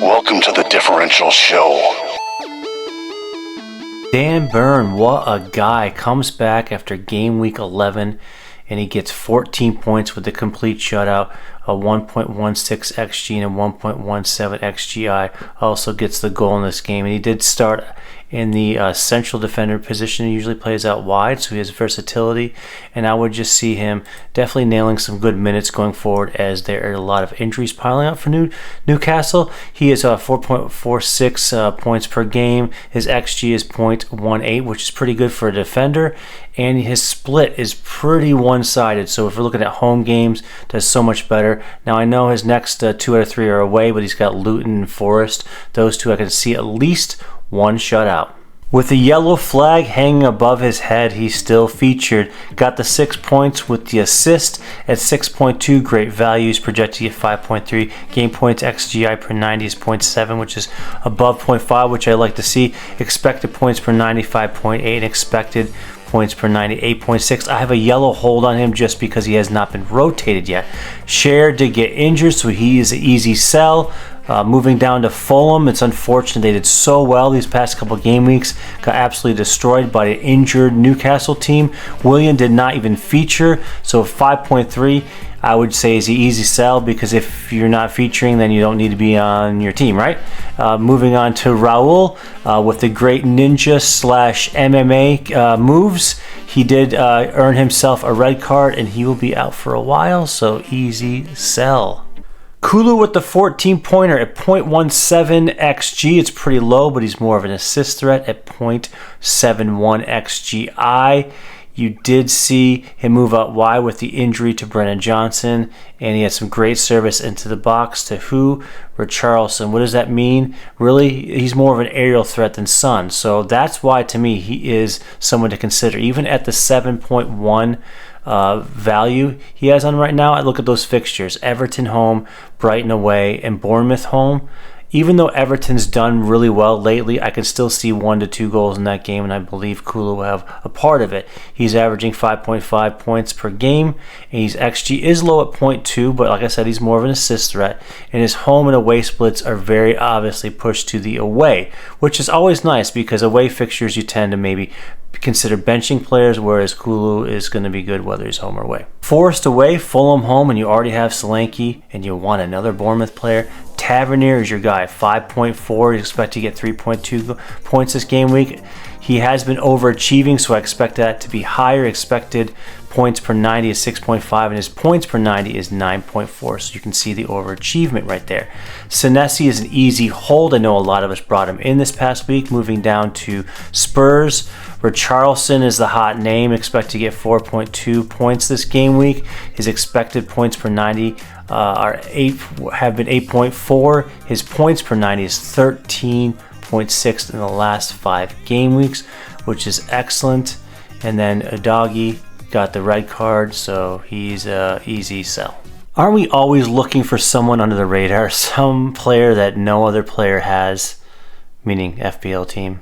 Welcome to the Differential Show. Dan Burn, what a guy, comes back after game week 11 and he gets 14 points with a complete shutout, a 1.16 XG and a 1.17 XGI. Also gets the goal in this game, and he did start in the central defender position. He usually plays out wide, so he has versatility, and I would just see him definitely nailing some good minutes going forward, as there are a lot of injuries piling up for Newcastle. He is 4.46 points per game. His XG is 0.18, which is pretty good for a defender, and his split is pretty one-sided, so if we're looking at home games, does so much better. Now, I know his next 2 out of 3 are away, but he's got Luton and Forest. Those two I can see at least one shutout. With the yellow flag hanging above his head, he's still featured. Got the 6 points with the assist at 6.2. Great values, projected to get 5.3. Game points XGI per 90 is 0.7, which is above 0.5, which I like to see. Expected points per 90, 5.8. Expected points per 90, 8.6. I have a yellow hold on him just because he has not been rotated yet. Cher did get injured, so he is an easy sell. Moving down to Fulham, it's unfortunate they did so well these past couple game weeks, got absolutely destroyed by an injured Newcastle team. Willian did not even feature, so 5.3 I would say is the easy sell, because if you're not featuring, then you don't need to be on your team, right? Moving on to Raul, with the great ninja / MMA moves, he did earn himself a red card, and he will be out for a while, so easy sell. Kulu with the 14-pointer at 0.17 XG. It's pretty low, but he's more of an assist threat at 0.71 XGI. You did see him move out wide with the injury to Brennan Johnson, and he had some great service into the box to Richarlison. What does that mean? Really, he's more of an aerial threat than Son, so that's why, to me, he is someone to consider. Even at the 7.1 value he has on right now, I look at those fixtures: Everton home, Brighton away, and Bournemouth home. Even though Everton's done really well lately, I can still see 1 to 2 goals in that game, and I believe Kulu will have a part of it. He's averaging 5.5 points per game, and his XG is low at 0.2, but like I said, he's more of an assist threat, and his home and away splits are very obviously pushed to the away, which is always nice, because away fixtures you tend to maybe consider benching players, whereas Kulu is going to be good whether he's home or away. Forest away, Fulham home, and you already have Solanke, and you want another Bournemouth player. Tavernier is your guy, 5.4. You expect to get 3.2 points this game week. He has been overachieving, so I expect that to be higher. Expected points per 90 is 6.5, and his points per 90 is 9.4, so you can see the overachievement right there. Senesi is an easy hold. I know a lot of us brought him in this past week. Moving down to Spurs, Richarlison is the hot name. Expect to get 4.2 points this game week. His expected points per 90 have been 8.4. His points per 90 is 13.6 in the last 5 game weeks, which is excellent. And then Adagi got the red card, so he's a easy sell. Aren't we always looking for someone under the radar, some player that no other player has, meaning FPL team?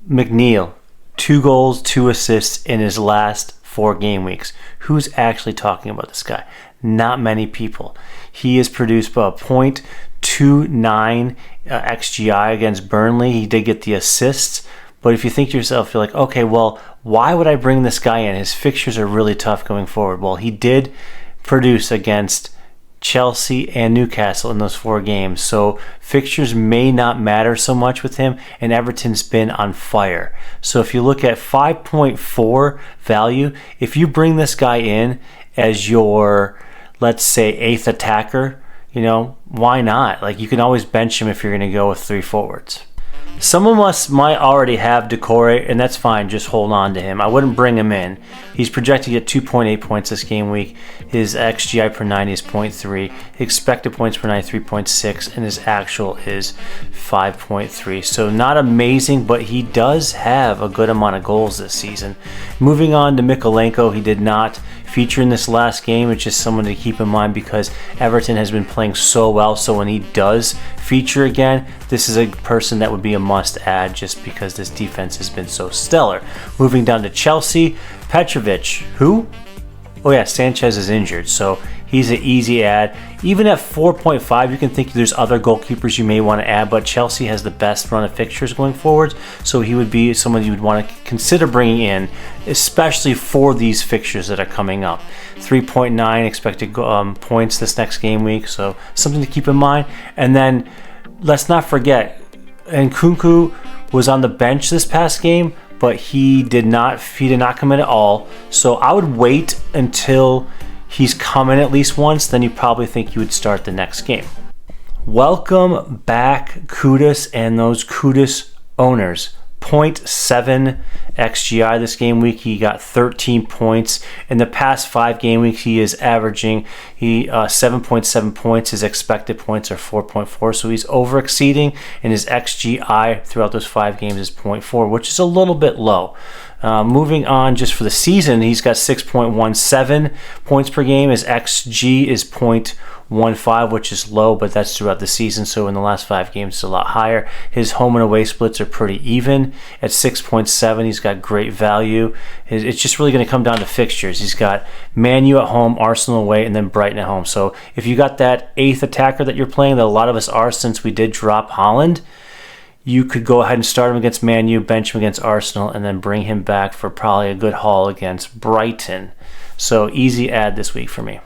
McNeil, 2 goals, 2 assists in his last 4 game weeks. Who's actually talking about this guy? Not many people. He has produced about 0.29 XGI against Burnley. He did get the assists, but if you think to yourself, you're like, okay, well, why would I bring this guy in? His fixtures are really tough going forward. Well, he did produce against Chelsea and Newcastle in those 4 games, so fixtures may not matter so much with him, and Everton's been on fire. So if you look at 5.4 value, if you bring this guy in as your, let's say, 8th attacker, why not? Like, you can always bench him if you're going to go with 3 forwards. Some of us might already have Decore, and that's fine. Just hold on to him. I wouldn't bring him in. He's projected to get 2.8 points this game week. His XGI per 90 is 0.3. Expected points per 90 3.6, and his actual is 5.3. So not amazing, but he does have a good amount of goals this season. Moving on to Mykolenko, he did not feature in this last game. It's just someone to keep in mind because Everton has been playing so well, so when he does feature again, this is a person that would be a must-add just because this defense has been so stellar. Moving down to Chelsea, Petrovic, who? Oh yeah, Sanchez is injured, so he's an easy add. Even at 4.5, you can think there's other goalkeepers you may want to add, but Chelsea has the best run of fixtures going forward, so he would be someone you would want to consider bringing in, especially for these fixtures that are coming up. 3.9 expected points this next game week, so something to keep in mind. And then let's not forget, Nkunku was on the bench this past game, but he did not come in at all. So I would wait until he's come in at least once, then you probably think you would start the next game. Welcome back, Kudus and those Kudus owners. 0.7 XGI this game week. He got 13 points. In the past 5 game weeks, he is averaging 7.7 points. His expected points are 4.4, so he's over exceeding, and his XGI throughout those 5 games is 0.4, which is a little bit low. Moving on, just for the season, he's got 6.17 points per game. His XG is 0.15, which is low, but that's throughout the season. So in the last 5 games, it's a lot higher. His home and away splits are pretty even. At 6.7, he's got great value. It's just really going to come down to fixtures. He's got Man U at home, Arsenal away, and then Brighton at home. So if you got that 8th attacker that you're playing, that a lot of us are since we did drop Haaland, you could go ahead and start him against Man U, bench him against Arsenal, and then bring him back for probably a good haul against Brighton. So easy add this week for me.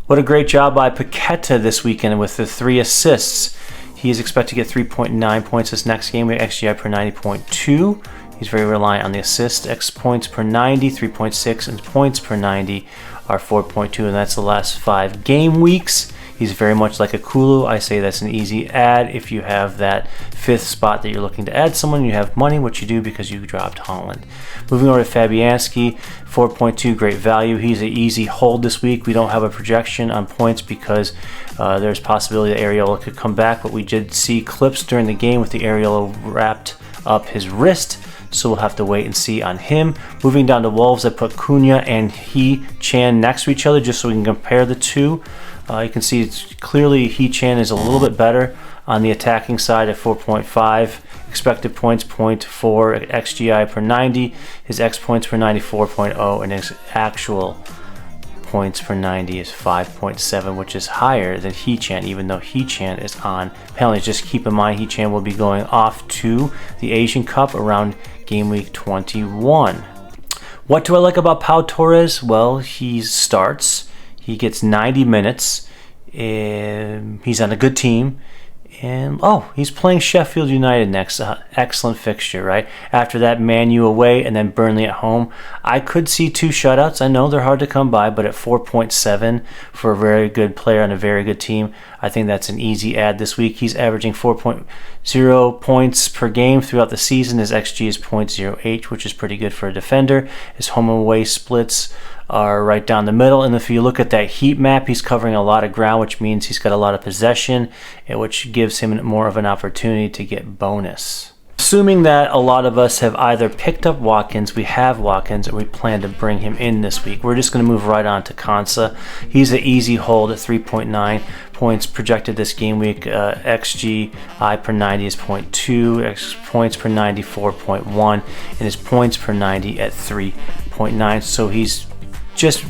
What a great job by Paqueta this weekend with the 3 assists. He is expected to get 3.9 points this next game with XGI per 90.2. He's very reliant on the assist. X points per 90, 3.6, and points per 90 are 4.2, and that's the last 5 game weeks. He's very much like a Kulu. I say that's an easy add if you have that 5th spot that you're looking to add someone. You have money, which you do because you dropped Haaland. Moving over to Fabianski, 4.2, great value. He's an easy hold this week. We don't have a projection on points because there's possibility that Areola could come back, but we did see clips during the game with the Areola wrapped up his wrist. So we'll have to wait and see on him. Moving down to Wolves, I put Cunha and He-Chan next to each other just so we can compare the two. You can see it's clearly He-Chan is a little bit better on the attacking side at 4.5. Expected points, 0.4. XGI per 90. His X points per 90, 4.0. And his actual points per 90 is 5.7, which is higher than He-Chan, even though He-Chan is on penalties. Just keep in mind, He-Chan will be going off to the Asian Cup around game week 21. What do I like about Pau Torres? Well, he starts. He gets 90 minutes. He's on a good team. And, he's playing Sheffield United next. Excellent fixture, right? After that, Man U away and then Burnley at home. I could see 2 shutouts. I know they're hard to come by, but at 4.7 for a very good player on a very good team, I think that's an easy add this week. He's averaging 4.0 points per game throughout the season. His XG is 0.08, which is pretty good for a defender. His home and away splits are right down the middle, and if you look at that heat map, he's covering a lot of ground, which means he's got a lot of possession, which gives him more of an opportunity to get bonus. Assuming that a lot of us have either picked up Watkins, we have Watkins, or we plan to bring him in this week, we're just going to move right on to Konsa. He's an easy hold at 3.9 points projected this game week. XGI per 90 is 0.2, X points per 90 4.1, and his points per 90 at 3.9. So he's just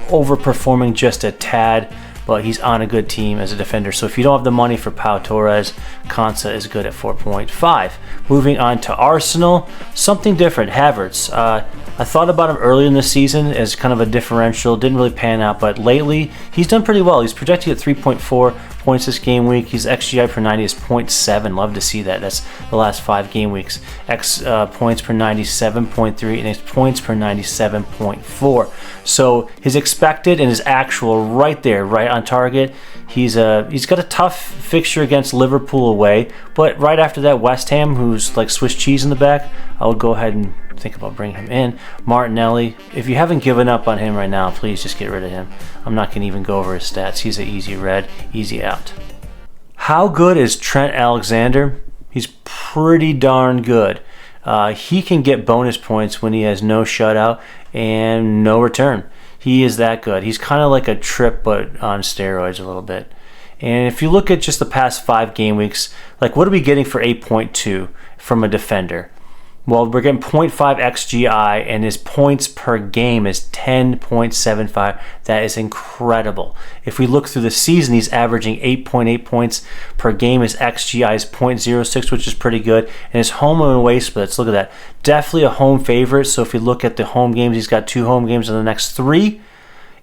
overperforming just a tad, but he's on a good team as a defender. So if you don't have the money for Pau Torres, Konsa is good at 4.5. Moving on to Arsenal, something different, Havertz. I thought about him earlier in the season as kind of a differential, didn't really pan out, but lately he's done pretty well. He's projected at 3.4 points this game week. His XGI per 90 is 0.7. Love to see that. That's the last 5 game weeks. X points per 90 7.3, and his points per 90 7.4. So his expected and his actual right there, right on target. He's got a tough fixture against Liverpool away, but right after that, West Ham, who's like Swiss cheese in the back, I would go ahead and think about bringing him in. Martinelli, if you haven't given up on him right now, please just get rid of him. I'm not going to even go over his stats. He's an easy red, easy out. How good is Trent Alexander? He's pretty darn good. He can get bonus points when he has no shutout and no return. He is that good. He's kind of like a Trip, but on steroids a little bit. And if you look at just the past 5 game weeks, like what are we getting for 8.2 from a defender? Well, we're getting 0.5 XGI, and his points per game is 10.75. That is incredible. If we look through the season, he's averaging 8.8 points per game. His XGI is 0.06, which is pretty good. And his home and away splits, look at that. Definitely a home favorite. So if you look at the home games, he's got 2 home games in the next 3.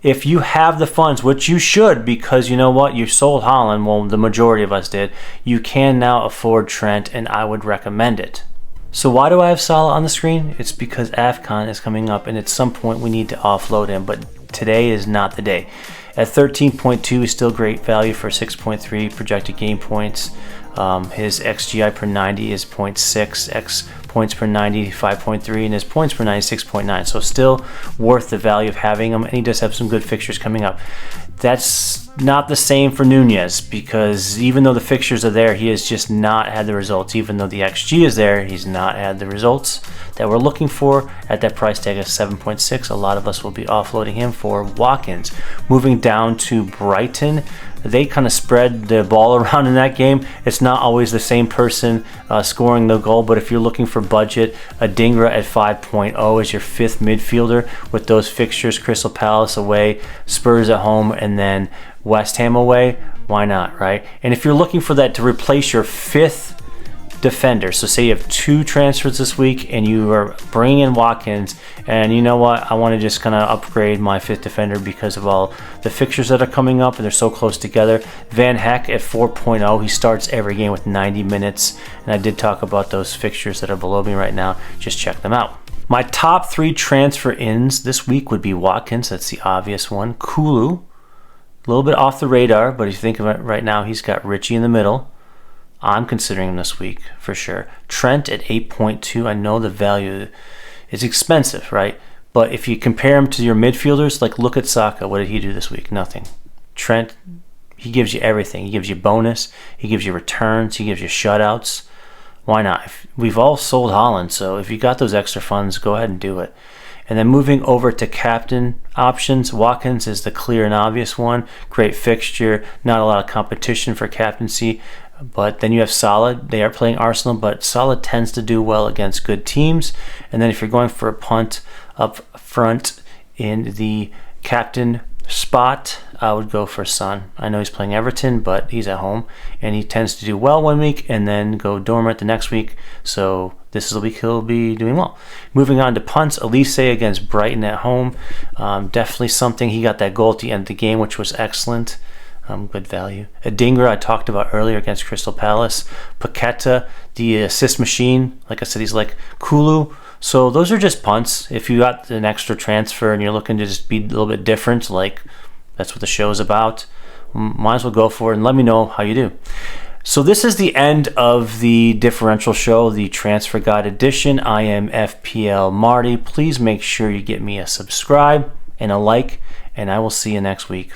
If you have the funds, which you should, because you know what, you sold Haaland, well, the majority of us did, you can now afford Trent, and I would recommend it. So why do I have Salah on the screen? It's because AFCON is coming up, and at some point we need to offload him, but today is not the day. At 13.2 is still great value for 6.3 projected game points. His XGI per 90 is 0.6, X points per 90 5.3, and his points per 90 6.9. So still worth the value of having him, and he does have some good fixtures coming up. That's not the same for Nunez, because even though the fixtures are there, he has just not had the results. Even though the XG is there, he's not had the results that we're looking for. At that price tag of 7.6, a lot of us will be offloading him for Watkins. Moving down to Brighton, they kind of spread the ball around in that game. It's not always the same person scoring the goal, but if you're looking for budget, Adingra at 5.0 is your 5th midfielder with those fixtures: Crystal Palace away, Spurs at home, and then West Ham away. Why not, right? And if you're looking for that to replace your 5th defender, so say you have 2 transfers this week and you are bringing in Watkins, and you know what, I want to just kind of upgrade my 5th defender because of all the fixtures that are coming up and they're so close together. Van Heck at 4.0, he starts every game with 90 minutes, and I did talk about those fixtures that are below me right now. Just check them out. My top 3 transfer ins this week would be Watkins, that's the obvious one. Kulu, a little bit off the radar, but if you think of it right now, he's got Richie in the middle. I'm considering him this week for sure. Trent at 8.2. I know the value is expensive, right? But if you compare him to your midfielders, like look at Saka. What did he do this week? Nothing. Trent, he gives you everything. He gives you bonus. He gives you returns. He gives you shutouts. Why not? We've all sold Haaland, so if you got those extra funds, go ahead and do it. And then moving over to captain options, Watkins is the clear and obvious one. Great fixture. Not a lot of competition for captaincy. But then you have Salah. They are playing Arsenal, but Salah tends to do well against good teams. And then if you're going for a punt up front in the captain spot, I would go for Son. I know he's playing Everton, but he's at home, and he tends to do well one week and then go dormant the next week. So this is the week he'll be doing well. Moving on to punts, Elise against Brighton at home. Definitely something. He got that goal at the end of the game, which was excellent. Good value. Adingra, I talked about earlier against Crystal Palace. Paqueta, the assist machine. Like I said, he's like Kulu. So those are just punts. If you got an extra transfer and you're looking to just be a little bit different, like that's what the show is about, might as well go for it and let me know how you do. So this is the end of the differential show, the Transfer Guide edition. I am FPL Marty. Please make sure you get me a subscribe and a like, and I will see you next week.